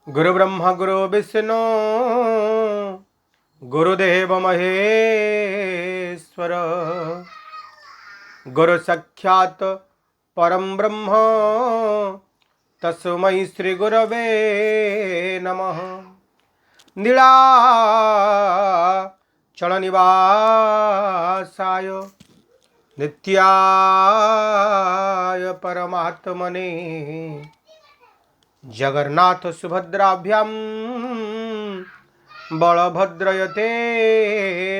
गुरु ब्रह्मा गुरु विष्णु गुरुदेव महेश्वर गुरु साक्षात् परम ब्रह्म तस्मै श्री गुरवे नमः। नीलाचल निवासाय नित्याय परमात्मने जगन्नाथ सुभद्राभ्याम बलभद्रयते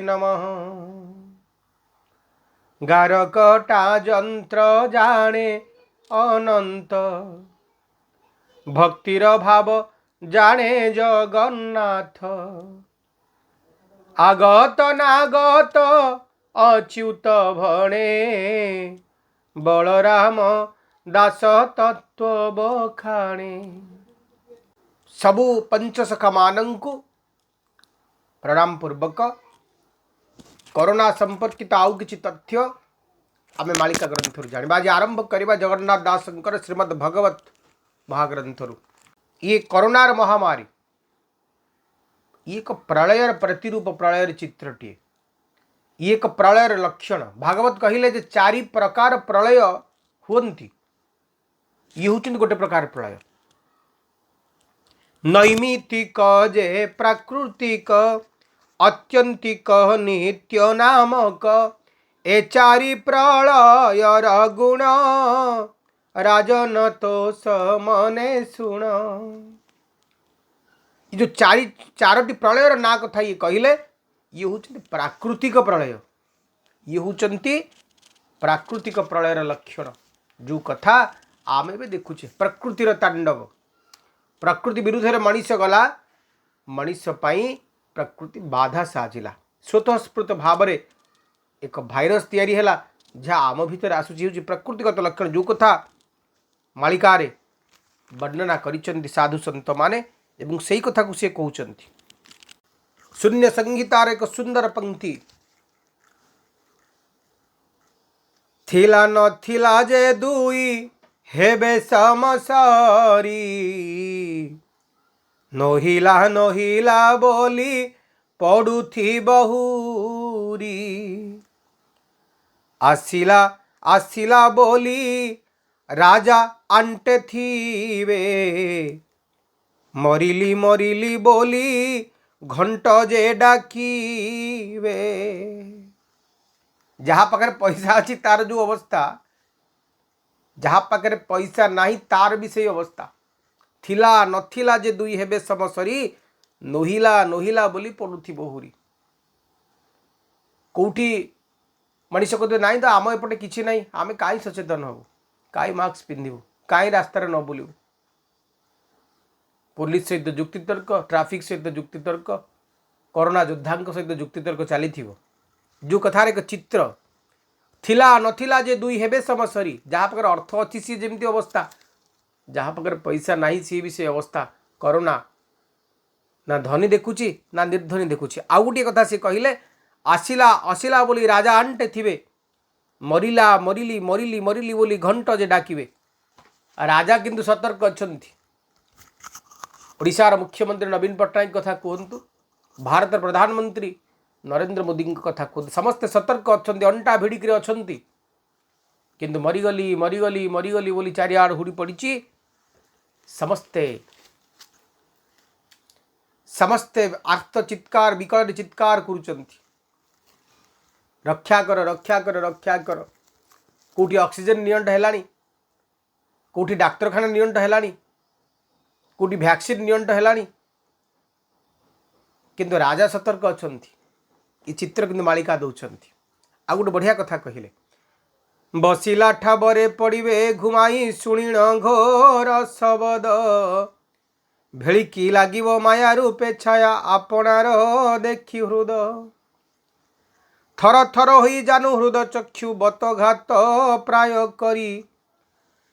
नमः। गारकटा यंत्र जाने अनंत भक्तिर भाव जाने जगन्नाथ। आगत नागत अच्युत भणे बलराम दास तत्व बखाणे। सबु पंचसखा मानंकु प्रणाम पूर्वक कोरोना संपर्कित आउ किछि तथ्य आमे मालिका ग्रंथरु जानिबा। आज आरंभ करिबा जगन्नाथ दासंकर श्रीमद् भगवत महाग्रंथरु। ये कोरोनार महामारी एक प्रलयर प्रतिरूप प्रलयर चित्रटीए, एक प्रलयर लक्षण। भागवत कहिले जे चारि प्रकार प्रलय हुंती, ये हूँ गोटे प्रकार प्रलय। नैमित्तिक जे प्राकृतिक अत्यंतिक नित्य नामक ए चारि प्रलयर गुण राजन तो समने सुण। ये जो चारोटी प्रलयर ना कथा ये कहले, ये हूँ प्राकृतिक प्रलय, ये हूँ प्राकृतिक प्रलयर लक्षण। जो कथा आमे भी देखुचे प्रकृतिर तांडव, प्रकृति विरुद्ध में मनीष गला, मनीष पाई प्रकृति बाधा साजिला। स्वतःस्फूर्त भाव में एक भाइरस तैयारी है जहाँ आम भितर आसूची प्रकृतिगत लक्षण। जो कथा मालिकारे वर्णना करिसेंती साधु संत माने एवं सही कथा को से कहउचंती। शून्य संहितार एक सुंदर पंक्ति, थिला नथिला जे दुई हेबे समसरी नहिला नहिला बोली पड़ुथी बहुरी। आसिला आसिला बोली राजा आंटे थीवे मरिली मरिली बोली घंट जे डाकीवे। जहाँ पाखे पैसा अच्छी तार जो अवस्था, जहाँ पाखे पैसा नहीं तार भी सही अवस्था। थिला नथिला जे दुई हेबे समसरी नहिला नहिला बोली पड़ुथी बहुरी। कौटी मनीष कहते ना तो आम एपटे किसी ना, आम कहीं सचेतन हबू, कहीं मास्क पिंधु, कहीं रास्तार न बुलू। पुलिस सहित जुक्तितर्क, ट्राफिक सहित जुक्तितर्क, कोरोना योद्धा सहित जुक्तितर्क चली। जो कथार एक चित्र, थिला नथिला जे दुई हेबे समसरी। जहाँ पाखे अर्थ अच्छी सी जमी अवस्था, जहाँ पाखे पैसा नहीं सी भी से अवस्था। कोरोना ना धनी देखुची ना निर्धनी देखुची। आउ गोटे कथा से कहले, आसिला आसिला बोली राजा आंटे थिबे मरिला मरिली मरिली मरिली बोली घंट जे डाकिबे। राजा किंतु सतर्क अछंती। ओडिशार मुख्यमंत्री नवीन पट्टनायक कथा कहतु, भारत प्रधानमंत्री नरेंद्र मोदी कथा कहतु, समस्ते सतर्क अछंती, अंटा भिड़िक अछंती। किंतु मरीगली मरीगली मरीगली बोली चारिआड़ हुड़ी पड़ी। समस्ते समस्ते आर्त चित्कार विकल चित्कार करुचंती, रक्षा कर रक्षा कर रक्षा कर। कोठी ऑक्सीजन नियंट हैलानी, कोठी डाक्तरखाना नियंट हैलानी, कोठी वैक्सीन नियंट हैलानी, किंतु राजा सतर्क अछंती। ये चित्र किंतु मालिका दौरान। आ गोटे बढ़िया कथा कहले, बसिला ठाबरे पड़िबे घुमाई शुणिण घोर शबद भेलिकी लागिबो माया रूपे छाया आपणार देखी हृद। थर थर होई जानू हृद चक्षु बतघात प्राय करी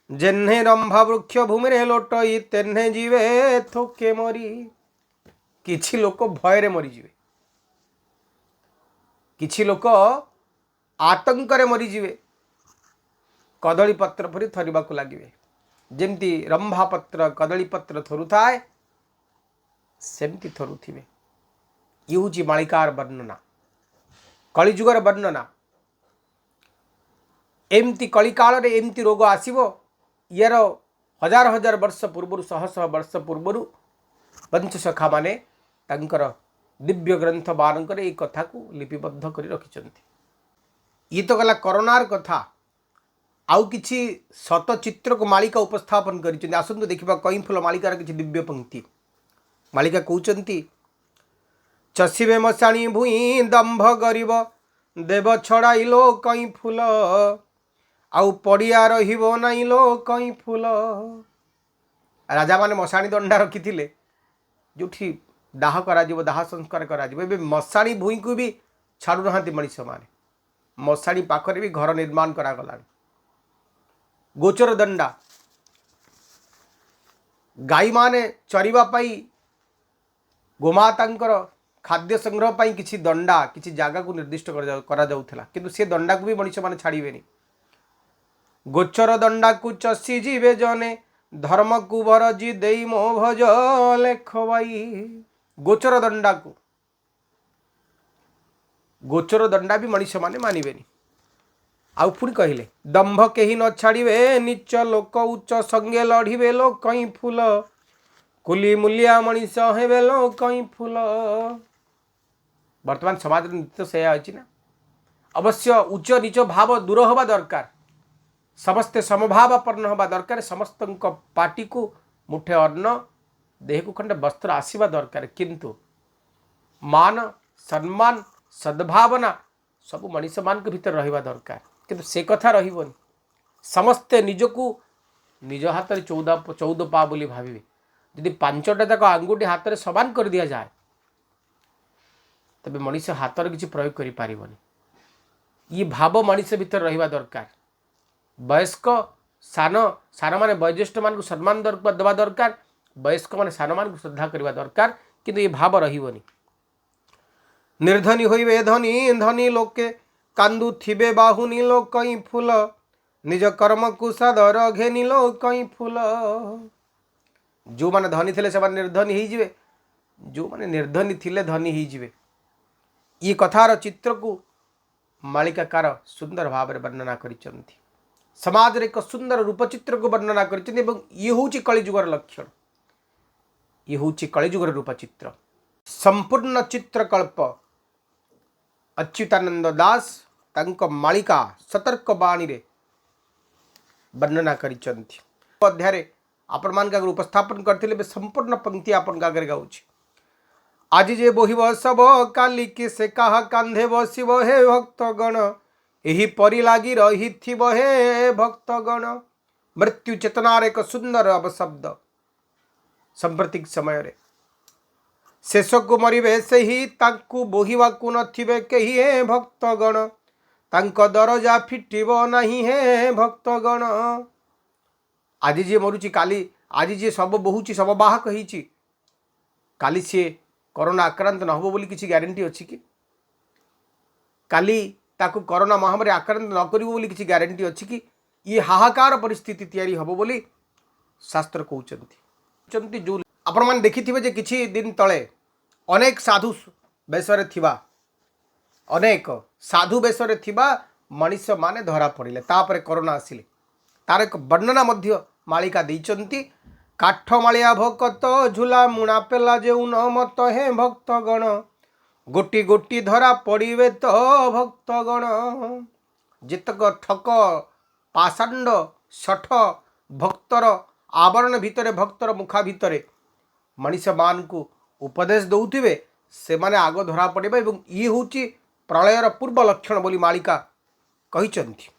जेन्हे रंभा वृक्ष भूमि लोटई तेन्हे जीवे थोके मरी। किछि लोक भय मरीजे, किछि लोक आतंक मरीजे, कदली पत्र परी थरिबा को लागिबे। जेमती रंभा पत्र कदली पत्र थरु थाए सेमती थरुथिबे। ये हूँ मालिकार वर्णना, कलिजुगर वर्णना। एमती कली काल एमती रोग आसीबो, यार हजार हजार वर्ष पूर्व, शह शह वर्ष पूर्व पंचसखा माने तांकर दिव्य ग्रंथ बारंकर ये कथा को लिपिबद्ध कर रखिंट। ये तो गला कोरोनार कथा। आउ किछि शत चित्र को मालिका उपस्थापन कर। आसतु देखा कई फूल मालिकार किछि दिव्य पंक्ति। मालिका कहते चषिबे मशाणी भूई दंभ गरीब देव छड़ाइलो कई फूल आउ पड़िया रहिबो नाई लो कई फूल। राजा माने मशाणी दंडा रखी जो दाह करा दाह संस्कार करा मशाणी भूई को भी छाड़ू ना मनीष माने। मशाणी पाखरे भी घर निर्माण करागला। गोचर दंडा गाई माने चरिबा पाई गोमातांकर खाद्य संग्रह पाई किछि दंडा किछि जागा को निर्दिष्ट करा जाउथला, किंतु से दंडा को भी मनीष माने छाड़ीबेनी। गोचर दंडा को चषी जीवे जने धर्म को भरजी देई मो भज लेखवाई। गोचर दंडा भी मनीष माने मानिबेनी। आउ पुणी कहले दंभ केही न छाड़िबे नीच लोक उच्च संगे लढ़िबे लो कई फूल कुली मूलिया मनीष हेबे लो कई फूल। वर्तमान समाज नृत्य से अच्छी ना। अवश्य उच्च नीच भाव दूर हवा दरकार, समस्ते समभावापन्न हवा दरकार, समस्त पार्टी को मुठे अन्न देह को खंडे वस्त्र आसवा दरकार, किंतु मान सम्मान सद्भावना सब मनीष मान भीतर रहिबा दरकार। किंतु से कथा रहिबनी। समस्ते निजको निज हाथ में 14 पा बोली भाविबे। यदि 5टा जाक आंगुठी हाथ में समान कर दिया जाए तबे मनीष हाथर किसी प्रयोग करि पारिबनी। ये भाव मनीष भीतर रहिबा दरकार। वयस्क सान सान माने वयोज्येष्ठ मान को सम्मान देवा दरकार, वयस्क माने सान मान को श्रद्धा करवा दरकार, किंतु ये भाव रहिबनी। निर्धनी होइबे धनी धनी लोके कांदु थिबे बाहुनी लो कई फूल निज कर्म कुसादर घेनी लो कई फूल। जो माने धनी थिले से निर्धनी ही जिवे, जो माने निर्धनी थिले धनी ही जिवे। ये कथार चित्र को मालिकाकार सुंदर भाव में वर्णना करिसेंती। समाज रे एक सुंदर रूपचित्र को वर्णना करिसेंती एवं ये होची कलिजुगर लक्षण, ये होची कलिजुगर रूपचित्र। संपूर्ण चित्रकल्प अच्युतानंद दास तांको मालिका सतर्क बाणी रे वर्णना करिसेंती। अध्याय आपण मान का उपस्थापन करथिले संपूर्ण पंक्ति आपण का आगे गाउछि। आज जे बोहिब सब काली के से कहा कांधे बसिब हे भक्तगण एही परि लागी रहिथिब हे भक्तगण। मृत्यु चेतनार एक सुंदर अवशब्द। सांप्रतिक समय रे शेष को मरिबे से ही ताकू बोहिबा को नथिबे केही हे भक्तगण तांको दरजा फिटिब नाही हे भक्तगण। आज जे मरुची काली, आज जे सब बहुची सब बाहक होईची काली से कोरोना आक्रांत न हो बोली किसी ग्यारंटी अच्छी कि? काली ताकू कोरोना महामारी आक्रांत न करिवो बोली किसी ग्यारंटी अच्छी कि? ये हाहाकार परिस्थिति तैयारी हबो बोली शास्त्र कहउचंती। जो आपण मान देखिथिबे जे किछि दिन तळे अनेक साधु बेसरे थिबा, अनेक साधु बेसरे थिबा मनीष माने धरा पड़िले, तापरे कोरोना आसिले। तार एक वर्णना मध्य मालिका देइचंती। काठमालिया भक्त झुला मुणा पेला जेउ न मत हे भक्तगण गोटी गोटी धरा पड़िबे तो भक्तगण। जितक ठक पाषांड शठ भक्तर आवरण भितरे भक्तर मुखा भितरे मनीष मान को उपदेश दौथिबे से माने आग धरा पड़िबे एवं ये होची प्रलयर पूर्व लक्षण बोली मालिका कहिचंती।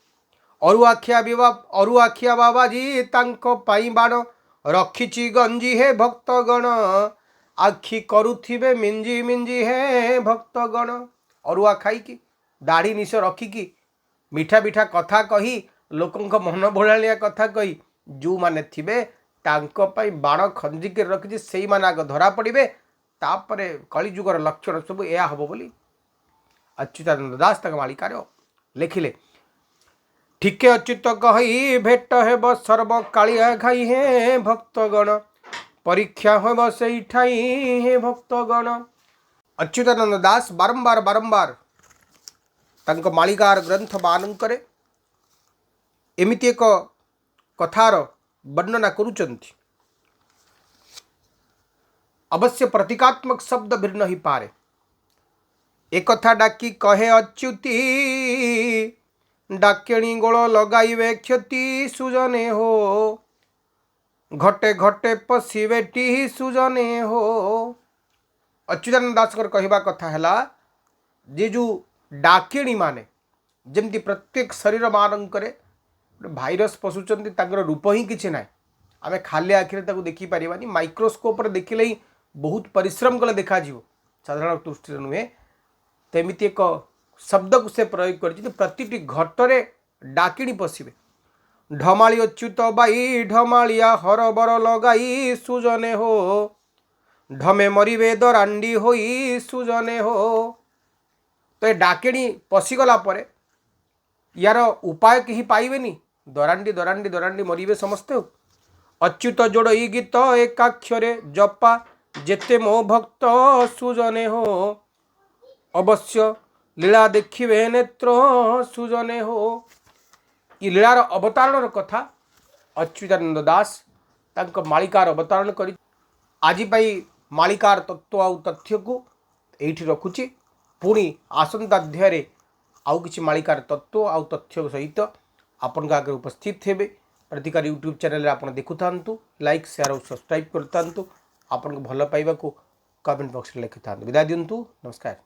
अरुआखिया बाबाजी तांको पाई बाण रखिची गंजी हे भक्तगण आखि करुथिबे मिंजी मिंजी हे भक्तगण। अरुआ खाइकी दाढ़ी निश रखिकी मिठा मिठा कथा कही लोकंक मन भोलालिया कथा कही जो माने थिबे तांको पाई बाण खंजिके रखिची सेई माने आग धरा पड़िबे। तापरे कलिजुगर लक्षण सब एया हबो बोली अच्युतानंद दास तक मालिकार लेखिले। ठीके अच्युत कही भेट हेब सर्व कालिया घाई हे भक्तगण परीक्षा हम से ठाई हे भक्तगण। अच्युतानंद दास बारंबार बारंबार तांको मालिकार ग्रंथ मानकरे एमिति एक कथार वर्णना करुचंती। अवश्य प्रतीकात्मक शब्द भिन्न ही पारे। एक कथा डाकी कहे अच्युति डाकेणी गोल लगाइबे क्षति सुजने हो घटे घटे पशिबे टी सुजने हो। अच्युतानंद दास कहवा कथा है जे जो डाकिणी माने जमती प्रत्येक शरीर मानकरे भाइरस पशुचंती तांकर रूप ही किछि ना आमे खाली आखिरे ताकू देखि परिबानी माइक्रोस्कोप रे देखिले ही बहुत परिश्रम कले देखा जीव साधारण दृष्टि नुहे। तेमिति एक शब्द को से प्रयोग कर प्रतिटी घटरे डाकिणी पशिबे ढमाली अच्युत बाई ढमालिया हरबर लगाई सुजने हो ढमे मरिबे दरांडी होई सुजने हो। तो ये डाकिणी पशिगला परे यार उपाय कहीं पाइबेनी दरांडी दरांडी दरांडी मरिबे समस्ते हो। अच्युत जोड़ ई गीत एकाक्षरे जपा जेते मो भक्त सुजने हो अवश्य लीला देखिबे नेत्र सुजने हो। ये लीलार अवतारण कथा अच्युतानंद दास तांको मालिकार अवतारण करी आज पाई मालिकार तत्व आउ तथ्य को एठी रखुची। पुणी आसंता अध्याय आउ किछि मालिकार तत्व आउ तथ्य सहित आपन आगे उपस्थित हेबे। प्रतिकार यूट्यूब चैनल आप देखु था लाइक शेयर और सब्सक्राइब करता आपन को भल पाइबा को कमेंट बॉक्स में लिखि था। विदा दिंतु नमस्कार।